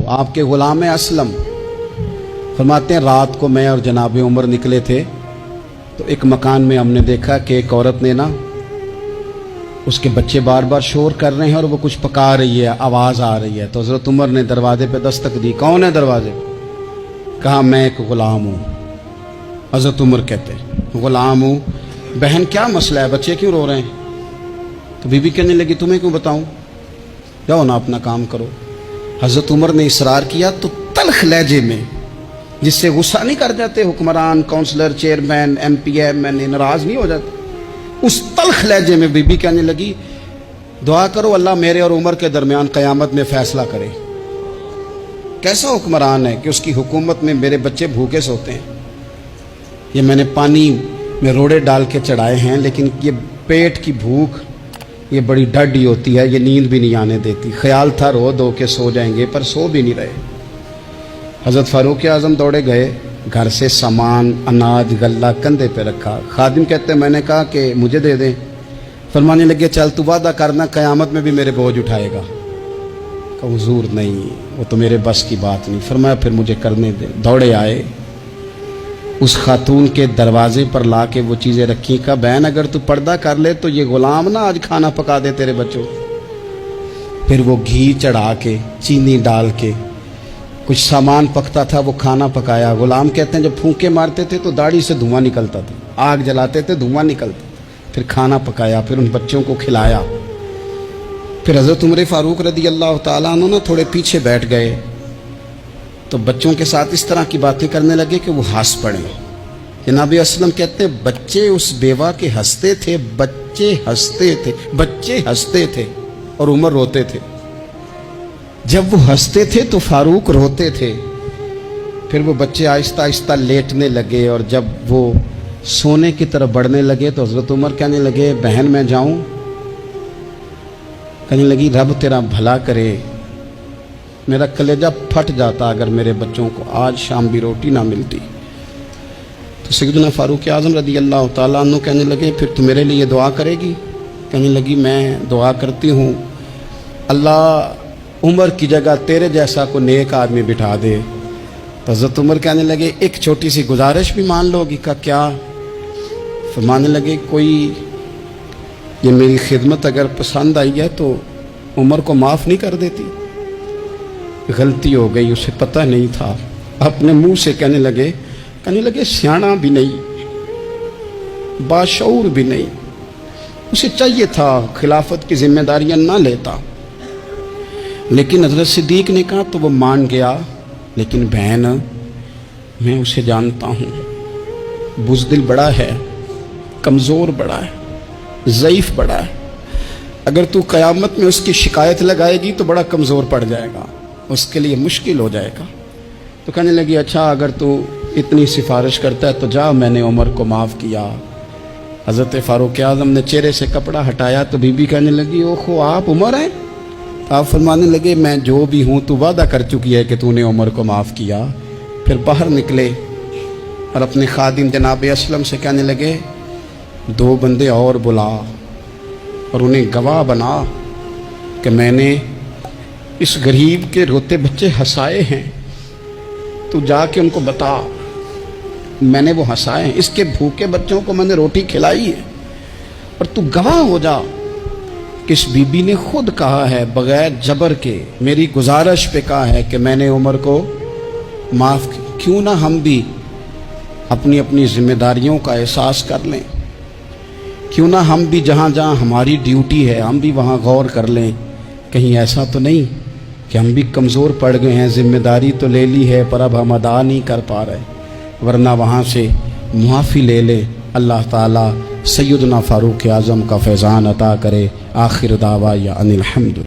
آپ کے غلام اسلم فرماتے ہیں رات کو میں اور جناب عمر نکلے تھے تو ایک مکان میں ہم نے دیکھا کہ ایک عورت نے نا اس کے بچے بار بار شور کر رہے ہیں اور وہ کچھ پکا رہی ہے، آواز آ رہی ہے۔ تو حضرت عمر نے دروازے پہ دستک دی، کون ہے دروازے؟ کہا میں ایک غلام ہوں۔ حضرت عمر کہتے ہیں غلام ہوں، بہن کیا مسئلہ ہے، بچے کیوں رو رہے ہیں؟ تو بی بی کہنے لگی تمہیں کیوں بتاؤں، جاؤ نا اپنا کام کرو۔ حضرت عمر نے اصرار کیا تو تلخ لہجے میں، جس سے غصہ نہیں کر جاتے حکمران، councillor, chairman, M P M N A ناراض نہیں ہو جاتے، اس تلخ لہجے میں بی بی کہنے لگی دعا کرو اللہ میرے اور عمر کے درمیان قیامت میں فیصلہ کرے۔ کیسا حکمران ہے کہ اس کی حکومت میں میرے بچے بھوکے سوتے ہیں، یہ میں نے پانی میں روڑے ڈال کے چڑھائے ہیں، لیکن یہ پیٹ کی بھوک یہ بڑی ڈڈی ہوتی ہے، یہ نیند بھی نہیں آنے دیتی۔ خیال تھا رو دو کے سو جائیں گے پر سو بھی نہیں رہے۔ حضرت فاروق اعظم دوڑے گئے، گھر سے سامان، اناج، غلہ کندھے پہ رکھا۔ خادم کہتے ہیں میں نے کہا کہ مجھے دے دیں، فرمانے لگے چل تو وعدہ کرنا قیامت میں بھی میرے بوجھ اٹھائے گا۔ کہ حضور نہیں، وہ تو میرے بس کی بات نہیں۔ فرمایا پھر مجھے کرنے دے۔ دوڑے آئے، اس خاتون کے دروازے پر لا کے وہ چیزیں رکھی، کہا بہن اگر تو پردہ کر لے تو یہ غلام نا آج کھانا پکا دے تیرے بچوں۔ پھر وہ گھی چڑھا کے، چینی ڈال کے، کچھ سامان پکتا تھا وہ کھانا پکایا۔ غلام کہتے ہیں جب پھونکے مارتے تھے تو داڑھی سے دھواں نکلتا تھا، آگ جلاتے تھے دھواں نکلتا، پھر کھانا پکایا، پھر ان بچوں کو کھلایا۔ پھر حضرت عمر فاروق رضی اللہ تعالیٰ عنہ نا تھوڑے پیچھے بیٹھ گئے تو بچوں کے ساتھ اس طرح کی باتیں کرنے لگے کہ وہ ہنس پڑے۔ جناب اسلم کہتے ہیں بچے اس بیوہ کے ہنستے تھے، بچے ہنستے تھے اور عمر روتے تھے۔ جب وہ ہنستے تھے تو فاروق روتے تھے۔ پھر وہ بچے آہستہ آہستہ لیٹنے لگے اور جب وہ سونے کی طرف بڑھنے لگے تو حضرت عمر کہنے لگے بہن میں جاؤں؟ کہنے لگی رب تیرا بھلا کرے، میرا کلیجہ پھٹ جاتا اگر میرے بچوں کو آج شام بھی روٹی نہ ملتی۔ تو سیدنا فاروق اعظم رضی اللہ تعالیٰ عنہ کہنے لگے پھر تو میرے لیے دعا کرے گی؟ کہنے لگی میں دعا کرتی ہوں اللہ عمر کی جگہ تیرے جیسا کو نیک آدمی بٹھا دے۔ تو حضرت عمر کہنے لگے ایک چھوٹی سی گزارش بھی مان لو گی؟ کا کیا؟ فرمانے لگے کوئی یہ میری خدمت اگر پسند آئی ہے تو عمر کو معاف نہیں کر دیتی؟ غلطی ہو گئی، اسے پتہ نہیں تھا۔ اپنے منہ سے کہنے لگے سیاںا بھی نہیں، باشعور بھی نہیں، اسے چاہیے تھا خلافت کی ذمہ داریاں نہ لیتا۔ لیکن حضرت صدیق نے کہا تو وہ مان گیا، لیکن بہن میں اسے جانتا ہوں، بزدل بڑا ہے، کمزور بڑا ہے، ضعیف بڑا ہے، اگر تو قیامت میں اس کی شکایت لگائے گی تو بڑا کمزور پڑ جائے گا، اس کے لیے مشکل ہو جائے گا۔ تو کہنے لگی اچھا اگر تو اتنی سفارش کرتا ہے تو جا، میں نے عمر کو معاف کیا۔ حضرت فاروق اعظم نے چہرے سے کپڑا ہٹایا تو بی بی کہنے لگی اوہو آپ عمر ہیں؟ آپ فرمانے لگے میں جو بھی ہوں تو وعدہ کر چکی ہے کہ تو نے عمر کو معاف کیا۔ پھر باہر نکلے اور اپنے خادم جناب اسلم سے کہنے لگے 2 بندے اور بلا اور انہیں گواہ بنا کہ میں نے اس غریب کے روتے بچے ہنسائے ہیں، تو جا کے ان کو بتا میں نے وہ ہنسائے ہیں، اس کے بھوکے بچوں کو میں نے روٹی کھلائی ہے، اور تو گواہ ہو جا کہ اس بی بی نے خود کہا ہے بغیر جبر کے، میری گزارش پہ کہا ہے کہ میں نے عمر کو معاف کیا۔ کیوں نہ ہم بھی اپنی اپنی ذمہ داریوں کا احساس کر لیں، کیوں نہ ہم بھی جہاں جہاں ہماری ڈیوٹی ہے ہم بھی وہاں غور کر لیں، کہیں ایسا تو نہیں کہ ہم بھی کمزور پڑ گئے ہیں، ذمہ داری تو لے لی ہے پر اب ہم ادا نہیں کر پا رہے، ورنہ وہاں سے معافی لے لیں۔ اللہ تعالیٰ سیدنا فاروق اعظم کا فیضان عطا کرے۔ آخر دعوانا ان الحمد